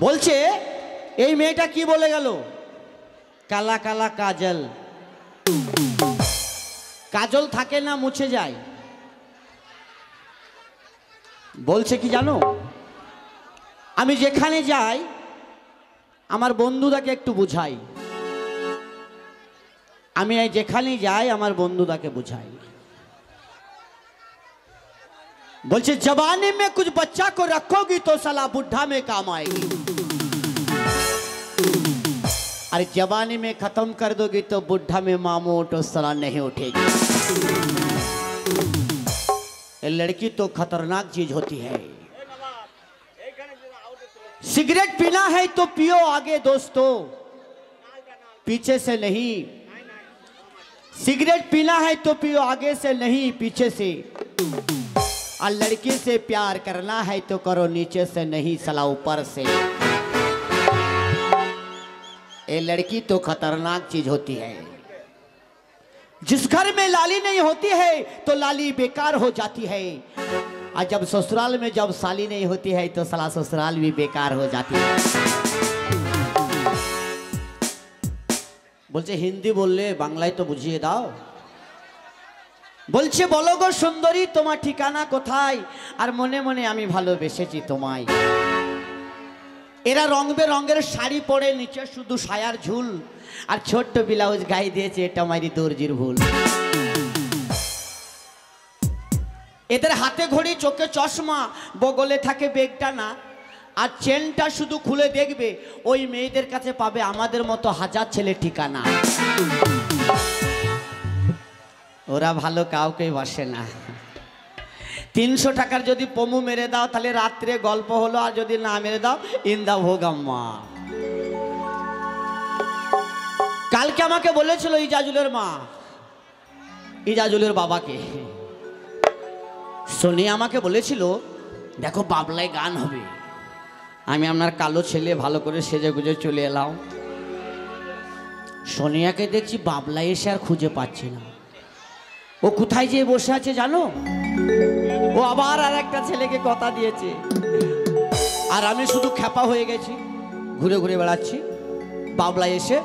বলছে এই মেয়েটা কি বলে গেল, কালা কালা কাজল। কাজল থাকে না মুছে যায়। বলছে কি জানো, আমি যেখানে যাই আমার বন্ধুদাকে একটু বুঝাই। আমি যেখানে যাই আমার বন্ধুদাকে বুঝাই। बोलছে जवानी में कुछ बच्चा को रखोगी तो साला बुढ़ा में काम आएगी, अरे जवानी में खत्म कर दोगी तो बुढ़ा में मामू तो साला नहीं उठेगी। ये लड़की तो खतरनाक चीज होती है। सिगरेट पीना है तो पियो आगे दोस्तों, पीछे से नहीं। सिगरेट पीना है तो पियो आगे से नहीं पीछे से, और लड़की से प्यार करना है तो करो नीचे से नहीं साला ऊपर से। ये लड़की तो खतरनाक चीज होती है। जिस घर में लाली नहीं होती है तो लाली बेकार हो जाती है, और जब ससुराल में जब साली नहीं होती है तो साला ससुराल भी बेकार हो जाती है। बोलছে हिंदी बोलले बांग्लाয় तो बुझिए दाओ। বলছে বলো গো সুন্দরী তোমার ঠিকানা কোথায়, আর মনে মনে আমি ভালোবেসেছি তোমায়। এরা রং বেরঙের শাড়ি পরে নিচে শুধু সায়ার ঝুল, আর ছোট্ট ব্লাউজ গায়ে দিয়েছে, এটা মারি দর্জির ভুল। এদের হাতে ঘড়ি চোখে চশমা, বগলে থাকে বেগটা না, আর চেনটা শুধু খুলে দেখবে ওই মেয়েদের কাছে পাবে আমাদের মতো হাজার ছেলে ঠিকানা। ওরা ভালো কাউকে বাসে না। 300 টাকার যদি পমু মেরে দাও তাহলে রাত্রে গল্প হলো, আর যদি না মেরে দাও ইন্দা ভোগাম্মা। কালকে আমাকে বলেছিল ইজাজুলের মা, ইজাজুলের বাবাকে সোনি আমাকে বলেছিল দেখো বাবলায় গান হবে। আমি আপনার কালো ছেলে ভালো করে সেজে গুজে চলে এলাম। সোনিয়াকে দেখছি বাবলায় এসে আর খুঁজে পাচ্ছি না। ও কোথায় যেয়ে বসে আছে জানো? ও আবার আর একটা ছেলেকে কথা দিয়েছে, আর আমি শুধু খ্যাপা হয়ে গেছি, ঘুরে ঘুরে বেড়াচ্ছি। বাবলা এসে